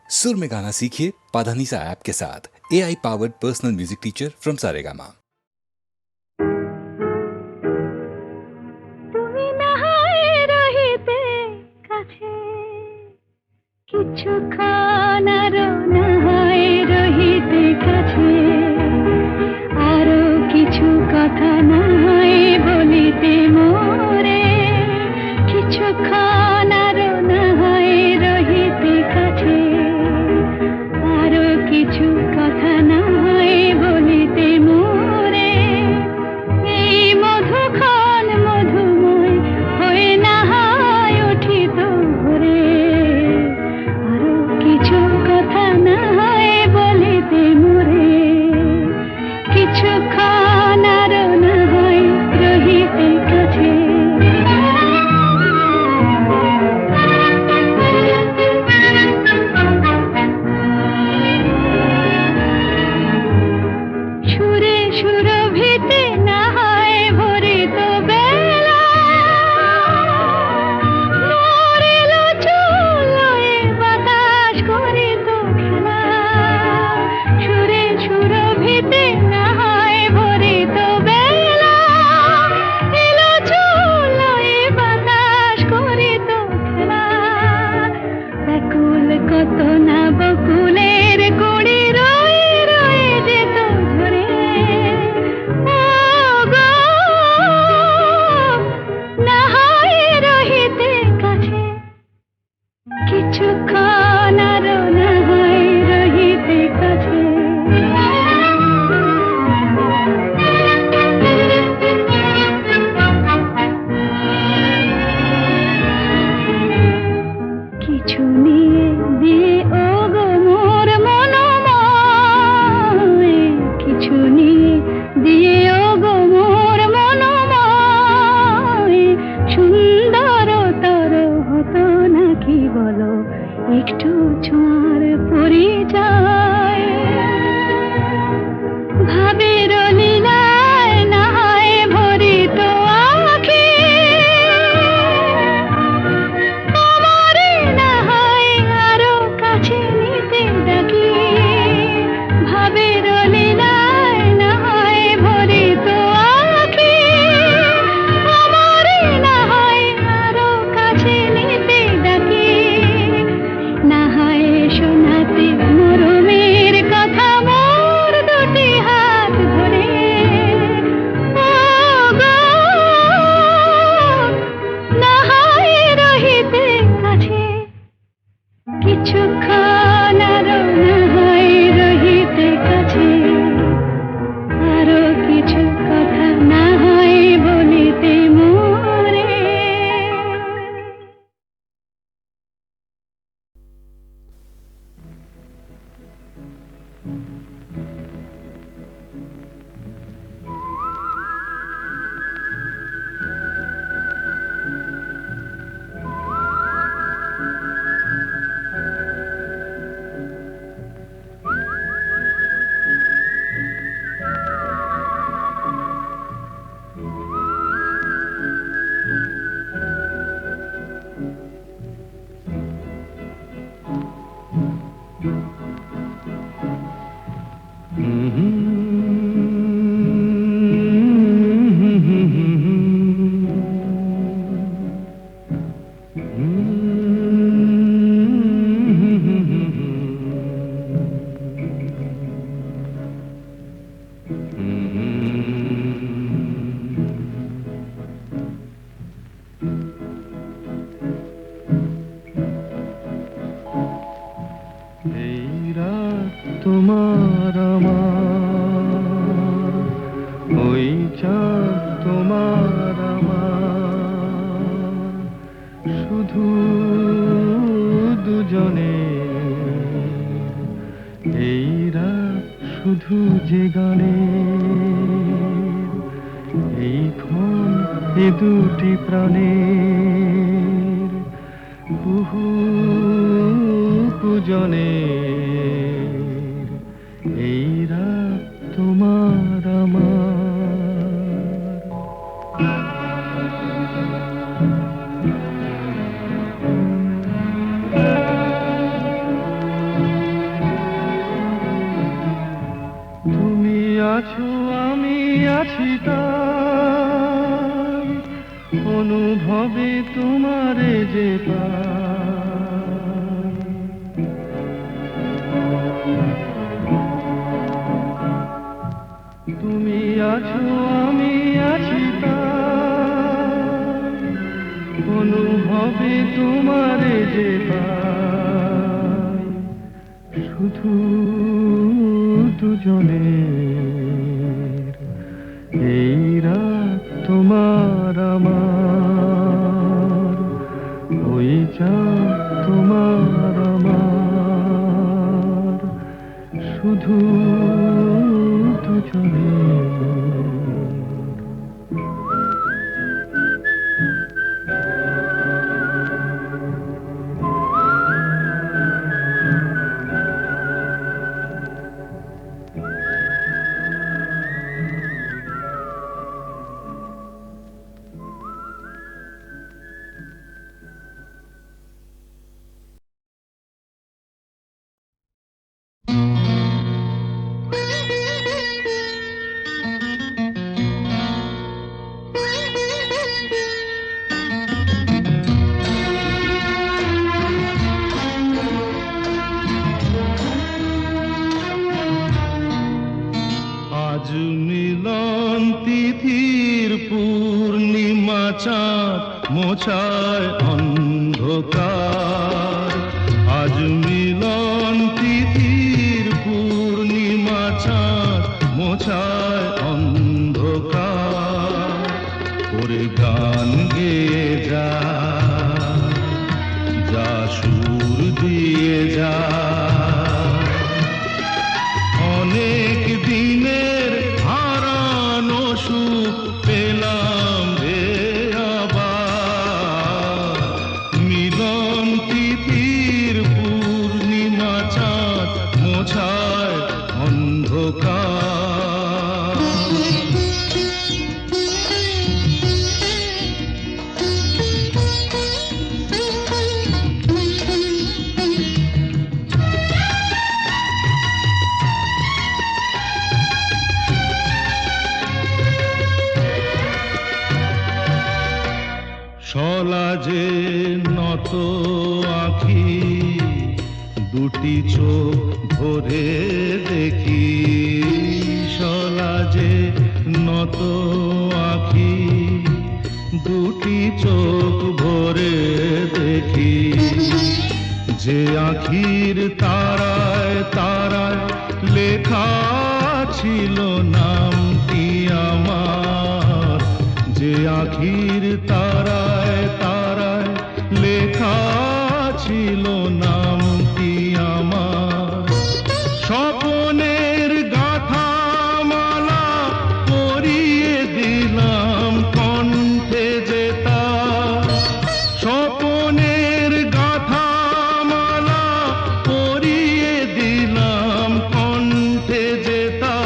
सुर में गाना सीखिए पाधानीसा ऐप के साथ। AI powered personal music teacher from Saregama. কিছুক্ষণ আরো নাহায় রহিতে কাছে, আরো কিছু কথা নাহায় বলিতে মোরে। কিছুক্ষণ আরো নাহায় রহিতে কাছে, আরো কিছু কথা নাহায় বলিতে মোরে। এই মধুক্ষণ মধুময় হয়ে নাহায় উঠিত ভোরে, কিছু কথা না হয় বলিতে মোরে। কিছুক্ষণ আরো না হয় রহিতে কাছে, সুরে সুরভিতে না হয় ভরিত বেলা, মরিল চুলোয় বাতাস করিত খেলা। সুরে সুরভিতে না হয় ভরিত বেলা, এলো চুলোয় বাতাস করিত খেলা। ব্যাকুল কত না বকুলের কুড়ি রয়ে রয়ে যেত ঝরে। ও গো, না হয় রহিতে কাছে, কিছুক্ষণ আরো না হয় রহিতে কাছে। কিছু নিয়ে দিয়ে ও গো মোর মনোময়, কিছু নিয়ে দিয়ে ও গো মোর মনোময়। সুন্দরতর হতো নাকি বলো একটু ছোঁয়ার পরিচয়। ভাবের লীলায় না হয় ভরিত আঁখি, আমারে না হয় আরো কাছে নিতে ডাকি। ভাবের লীলায় না হয় ভরিত আঁখি, আমারে না হয় আরো কাছে নিতে ডাকি। না হয় শোনাতে মরমের কথা মোর দুটি হাত ধরে। ও গো, না হয় রহিতে কাছে, কিছুক্ষণ আরো না হয় রহিতে কাছে। আরো কিছু কথা না হয় বলিতে মোরে। এই রাত তোমার আমার, ওই চাঁদ তোমার আমার, শুধু দুজনে। এই রাত শুধু যে গানে, এই ক্ষণ এ দুটি প্রাণের কুহু কুজনে। এই রাত তোমার আমার। আছি তাই অনুভবে তোমারে যে পাই। তুমি আছো আমি আছি তাই অনুভবে তোমারে যে পাই। শুধু দুজনের এই রাত তোমার আমার, ওই চাঁদ তোমার আমার, শুধু দুজনের। আজ মিলন তিথির পূর্ণিমা চাঁদ মোছায় অন্ধকার। আজ মিলন তিথির পূর্ণিমা চাঁদ মোছায় অন্ধকার। ওরে গান গেয়ে যা, যা সুর দিয়ে যা, অনেক দিনের হারানো সুখ পেলাম রে আবার। মিলন তিথির পূর্ণিমা চাঁদ মোছায় অন্ধকার। সলাজে নত আঁখি দুটি চোখ ভরে দেখি। সলাজে নত আঁখি দুটি চোখ ভরে দেখি। যে আঁখির তারায় তারায় লেখা ছিল নামটি আমার। যে আঁখির তারায় তারায় লেখা ছিল নামটি আমার। স্বপনের গাথা মালা পরিয়ে দিলাম কণ্ঠে যেতা। স্বপনের গাথা মালা পরিয়ে দিলাম কণ্ঠে যেতা।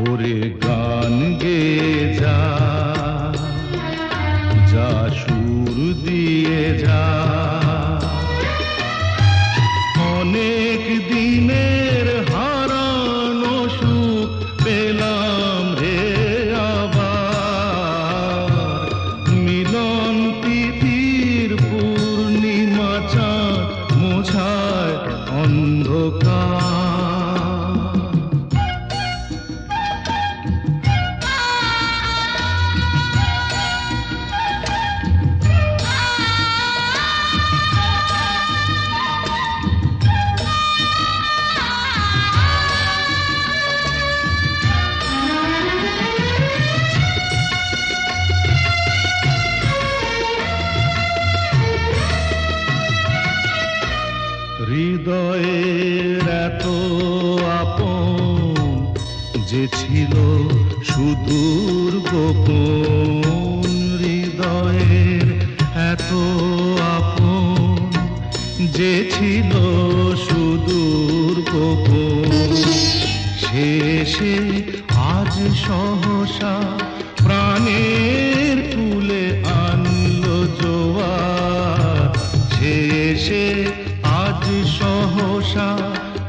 ওরে গান গেয়ে যা, যা সুর দিয়ে যা, অনেক দিনের হারানো সুখ পেলাম রে আবার। মিলন তিথির পূর্ণিমা চাঁদ মোছায় অন্ধকার। হৃদয়ের এত আপন যে ছিল সুদূর গোপন। হৃদয়ের এত আপন যে ছিল সুদূর গোপন। শেষে আজ সহসা প্রাণের কুলে আনলো জোয়ার। শেষে আজ সহসা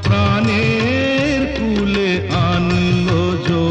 প্রাণের কুলে আনলো জোয়ার।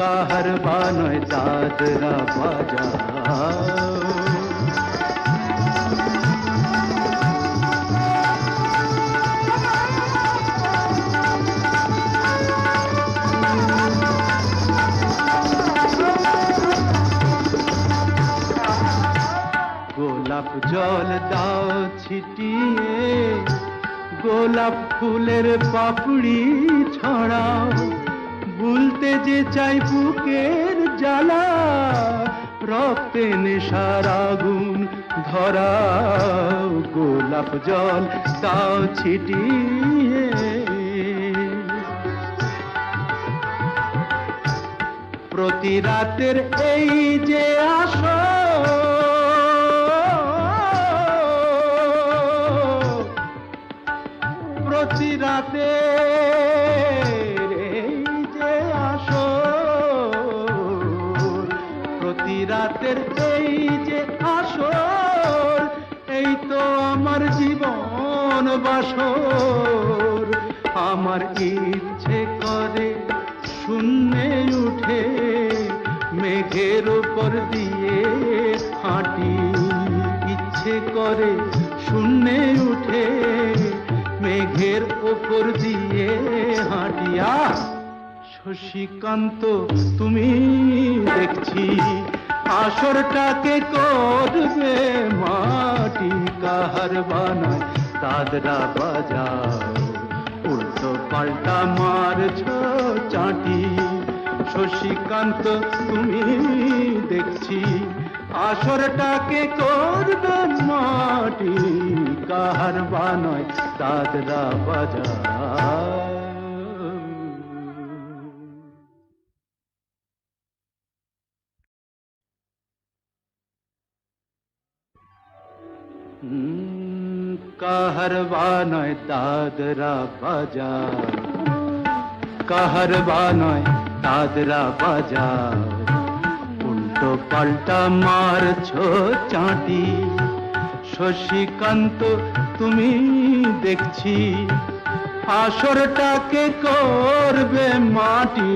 কাহার বানয় দাদরা বাজাও। গোলাপ জল দাও ছিটিয়ে, গোলাপ ফুলের পাপড়ি ছড়াও, ভুলতে যে চাই বুকের জ্বালা, রক্তে নেশার আগুন ধরাও। গোলাপ জল দাও ছিটিয়ে, প্রতি রাতের এই যে আসর, প্রতি রাতে এই যে আসর, প্রতি রাতের এই যে আসর, এই তো আমার জীবন বাসর। আমার ইচ্ছে করে শূন্যে উঠে মেঘের উপর দিয়ে হাঁটি, ইচ্ছে করে শূন্যে উঠে মেঘের উপর দিয়ে হাঁটিয়া। শশীকান্ত তুমি দেখছি আসরটাকে করবে মাটি, কাহার বানায় দাদরা বাজাও, উল্টো পাল্টা মারছ চাটি। শশীকান্ত তুমি দেখছি আসরটাকে করবে মাটি, কাহার বানয় দাদরা বাজাও। কাহার বানয় দাদরা বাজাও, কাহার বানয় দাদরা বাজাও, উল্টো পাল্টা মারছ চাটি। শশীকান্ত তুমি দেখছি আসরটাকে করবে মাটি,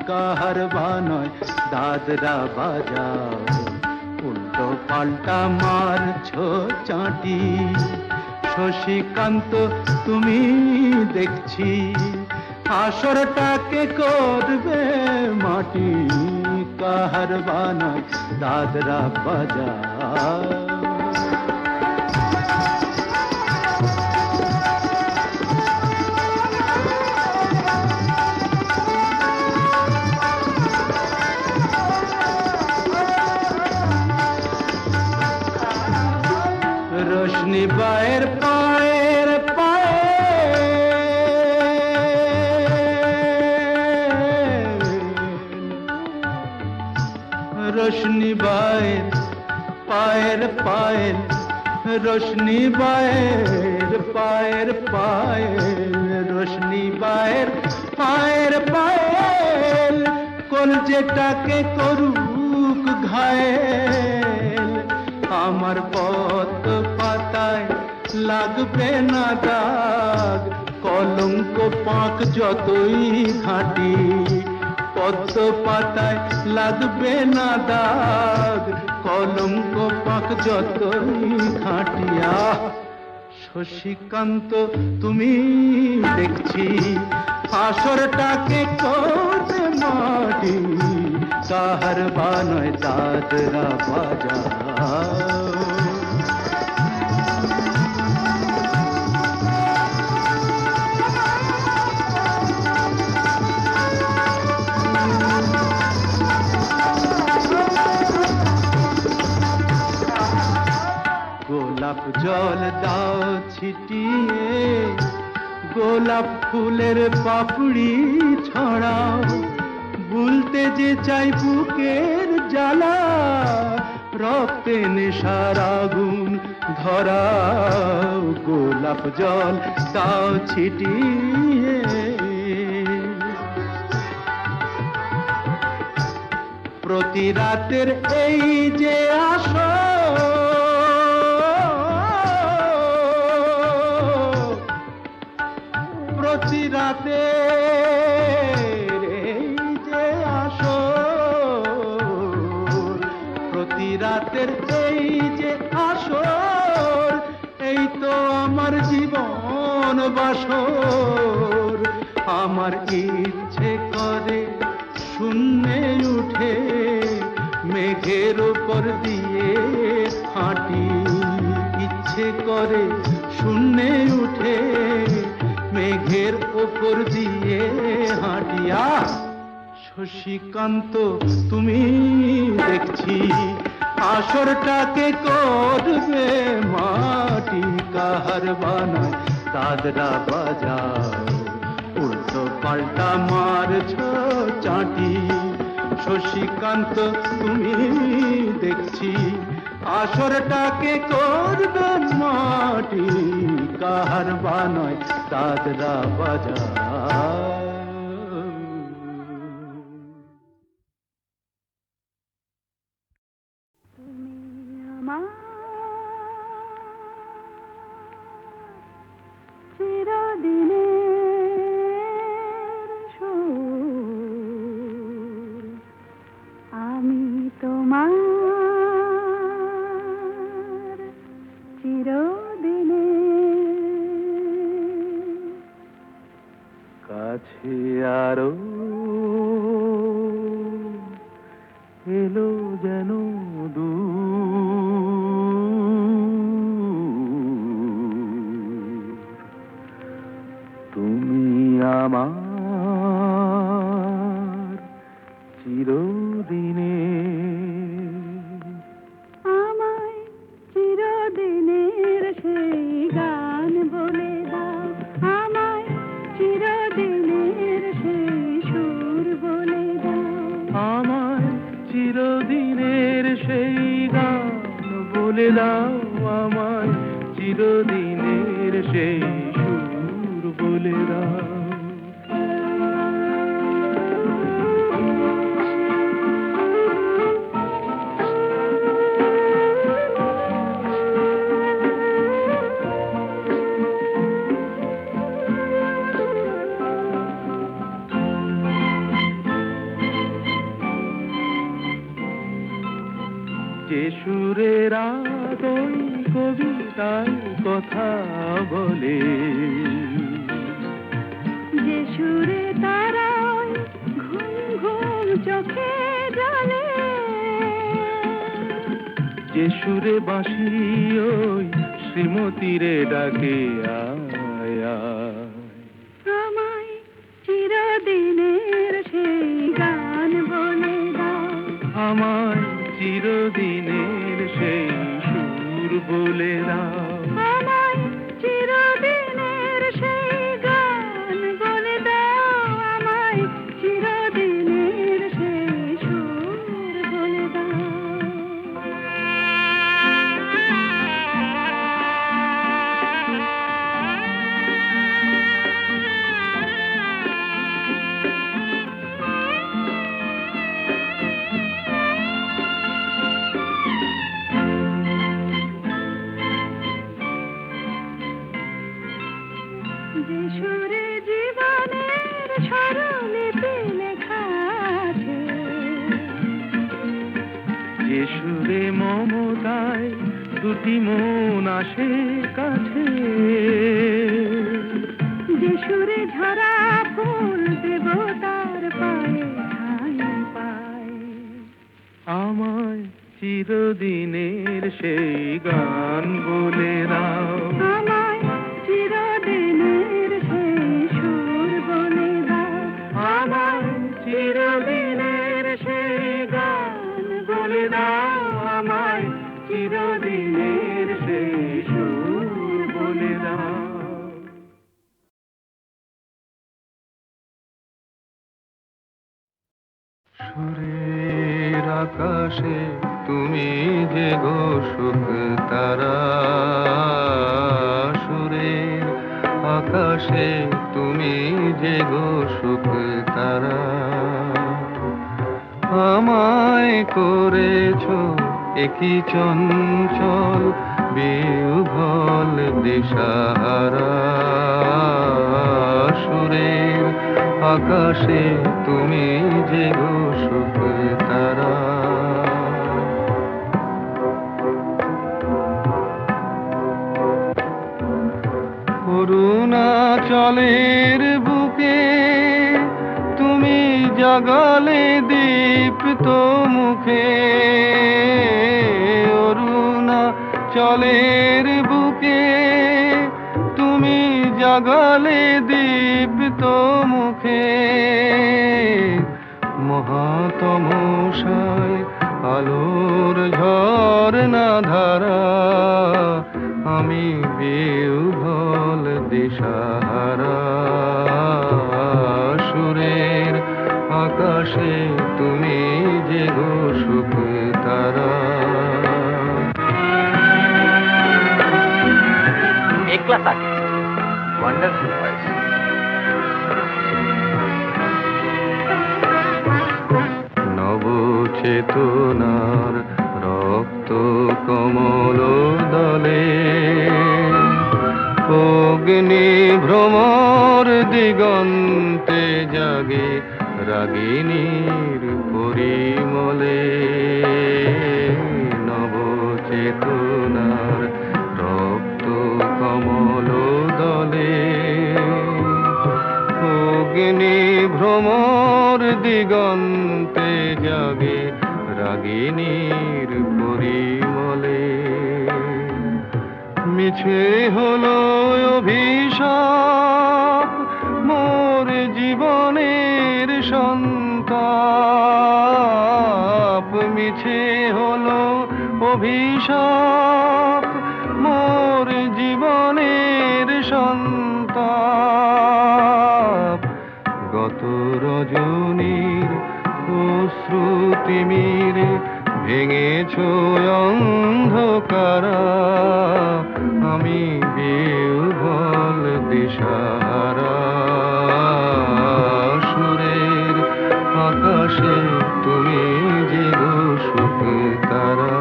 কাহার বানয় দাদরা বাজাও, উল্টো পাল্টা মারছ চাটি। শশীকান্ত তুমি দেখছি আসরটাকে করবে মাটি, কাহার বানয় দাদরা বাজাও। रोशनी बाहर पाएर पाए, रोशनी बाहर पाएर पाएर, रोशनी बाहर पाएर पाएर, रोशनी बाहर पाएर पाएर, কলজেটাকে করুক ঘায়েল। আমার পথ পাতায় লাগবে না দাগ, কলঙ্ক পাক যতই ঘাঁটি, পদ্ম পাতায় লাগবে না দাগ, কলঙ্ক পাক যতই ঘাঁটিয়া। শশীকান্ত তুমি দেখছি আসরটাকে করবে মাটি, কাহার বানয় দাদরা বাজাও। গোলাপ জল দাও ছিটিয়ে, গোলাপ ফুলের পাপড়ি ছড়াও, ভুলতে যে চাই বুকের জ্বালা, রক্তে নেশার আগুন ধরাও। গোলাপ জল দাও ছিটিয়ে, প্রতি রাতের এই যে আসর, প্রতি রাতের এই যে আসর, রাতের এই যে আসর, এই তো আমার জীবন বাসর। আমার ইচ্ছে করে শূন্যে উঠে মেঘের ওপর দিয়ে হাঁটি, ইচ্ছে করে শূন্যে উঠে মেঘের ওপর দিয়ে হাঁটি। শশীকান্ত তুমি দেখছি আসরটাকে করবে মাটি, কাহার বানায় দাদরা বাজাও, উল্টো পাল্টা মারছ চাটি। শশীকান্ত তুমি দেখছি আসরটাকে করবে মাটি, কাহার বানায় দাদরা বাজাও। আমি তোমার চিরদিনে কাছে আরো এলো যেন তুমি আমার চিরদিনে। আমায় চিরদিনের সেই গান বলে দাও, আমায় চিরদিনের সেই সুর বলে দাও, আমার চিরদিনের সেই গান বলে দাও, আমায় চিরদিনের সেই সুর বলে দাও। যে সুরের ওই কবিতায় কথা বলে, যে সুরে তারায় ঘুম ঘুম চোখে জলে, যে সুরে বাঁশি ওই শ্রীমতীরে ডাকে আয় আয়। আমায় চিরদিনের সেই গান বলে দাও, আমায় চিরদিনের সেই সুর বলে দাও। আমায় চিরদিনের সেই গান বলে দাও, আমায় চিরদিনের সেই সুর বলে দাও। যে সুরে জীবনের স্বরলিপি লেখা আছে, যে সুরে মমতায় দুটি মন আসে কাছে, যে সুরে ঝরা ফুল দেবতার পায়ে ঠাঁই পায়, আমায় চিরদিনের সেই গান বলে দাও। আমায় চিরদিনের সেই সুর বলে দাও, আমায় চিরদিনের সেই গান বলে দাও, আমায় চিরদিনের সেই সুর বলে দাও। সুরের আকাশে তুমি যে গো সুখ তারা, সুরের আকাশে তুমি যে গো সুখ তারা, আমায় করেছো একই চঞ্চল বিহ্বল দিশাহারা। সুরের আকাশে তুমি যে গো সুখ তারা। জলের বুকে তুমি জাগালে দীপ্ত মুখে অরুণা জলের বুকে তুমি জাগালে দীপ্ত মুখে মহাতমশায় আলোর ঝরনা ধারা আমি বিহ্বল দিশাহারা সুরের আকাশে তুমি যে গো সুখ তারা একলা থাকে ওয়ান্ডারফুল ভয়েস। নবচেতনার রক্ত কমল দলে অগ্নি ভ্রমর দিগন্তে জাগে রাগিনীর পরিমলে নবচেতনার রক্ত কমল দলে অগ্নি ভ্রমর দিগন্তে জাগে রাগিনীর পরিমলে মিছে হলো অভিশাপ মোর জীবনের সন্তাপ মিছে হলো অভিশাপ মোর জীবনের সন্তাপ গত রজনীর অশ্রুতিমিরে ভেঙেছ অন্ধকারা আমি বিহ্বল দিশাহারা সুরের আকাশে তুমি যে গো সুখ তারা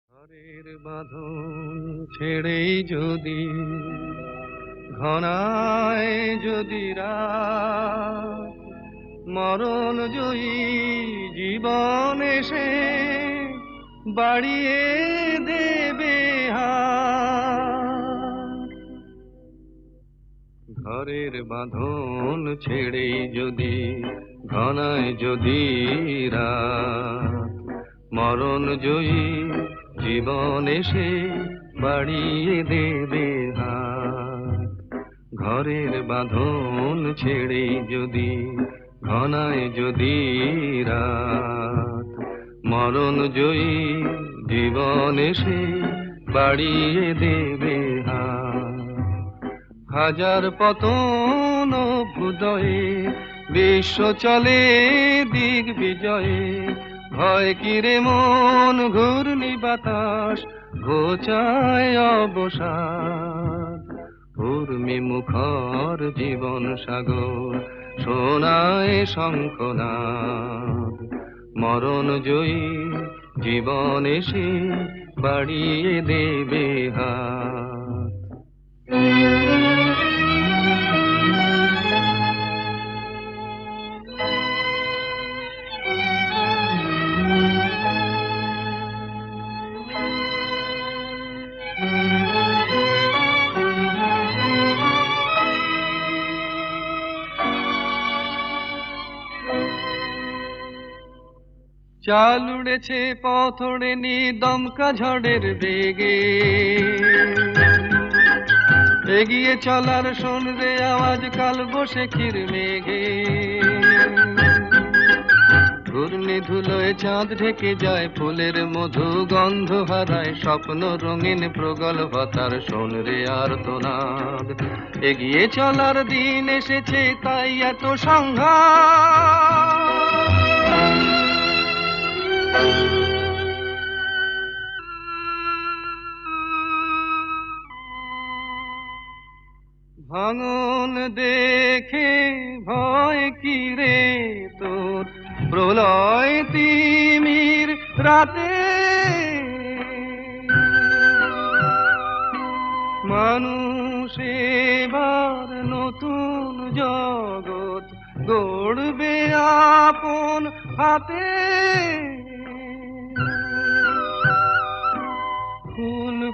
ঘরের বাঁধন ছেড়েই যদি ঘনায় যদি রাত মরণ জয়ী জীবন এসে বাড়িয়ে দেবে হাত ঘরের বাঁধন ছেড়েই যদি ঘনায় যদি রাত মরণ জয়ী জীবন এসে বাড়িয়ে দেবে হাত ঘরের বাঁধন ছেড়ে যদি ঘনায় যদি রাত মরণ জয়ী জীবন এসে বাড়িয়ে দেবে হাত হাজার পতন ভুদয়ে বিশ্ব চলে দিক বিজয়ে ভয় কিরে মন ঘূর্ণি বাতাস ঘোচায় অবসাদ উর্মি মুখর জীবন সাগর শোনায় শঙ্খনাদ মরণ জয়ী জীবন এসে বাড়িয়ে দেবে হাত চাল উড়েছে পথ ওড়েনি দমকা ঝড়ের বেগে এগিয়ে চলার শোন রে আওয়াজ কাল বৈশাখীর মেঘে ঘূর্ণি ধুলোয় চাঁদ ঢেকে যায় ফুলের মধু গন্ধ হারায় স্বপ্ন রঙিন প্রগল্ভতার শোন রে আর্তনাদ এগিয়ে চলার দিন এসেছে তাই এত সংঘাত ভাঙন দেখে ভয় কি রে তোর প্রলয় তিমির রাতে মানুষ এবার নতুন জগৎ গড়বে আপন হাতে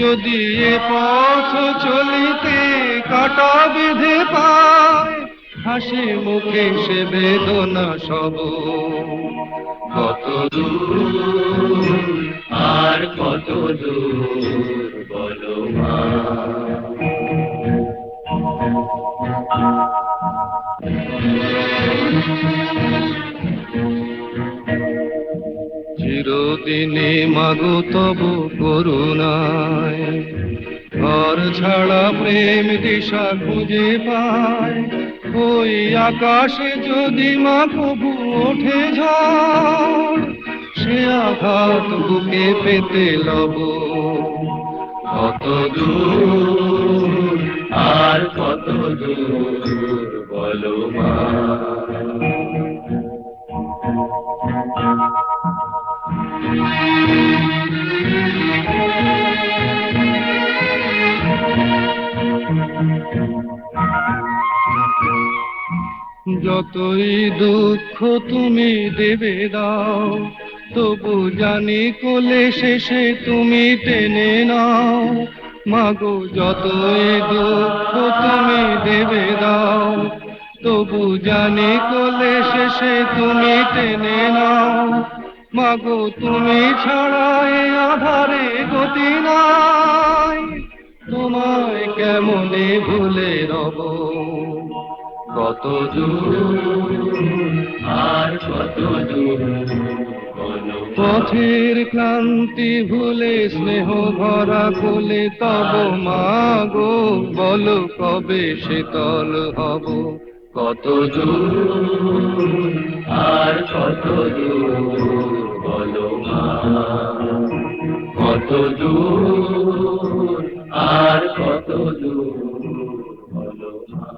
যদি এ পথ চলিতে কাটা বেঁধে পায়, হাসি মুখে সে বেদনা সব। কত দূর আর কত দূর বলো মা। চিরদিনে মাগো তব করুণায় ঘর ছাড়া প্রেম দিশা খুঁজে পায়। ওই আকাশে যদি মা কবু ওঠে ঝড়, সে আঘাত বুকে পেতে লব। কত দূর আর কত দূর বলো মা। যতই দুঃখ তুমি দেবে দাও, তবু জানি কোলে শেষে তুমি টেনে নাও। মাগো যতই দুঃখ তুমি দেবে দাও, তবু জানি কোলে শেষে তুমি টেনে নাও। মাগো তুমি ছাড়া এ আধারে গতি নাই, তোমায় কেমনে ভুলে রব। কত দূর আর কত দূর পথের ক্লান্তি ভুলে স্নেহ ভরা কোলে তব মাগো, বলো কবে শীতল হব। কত দূর আর কত দূর বলো মা। কত দূর আর কত দূর বলো মা।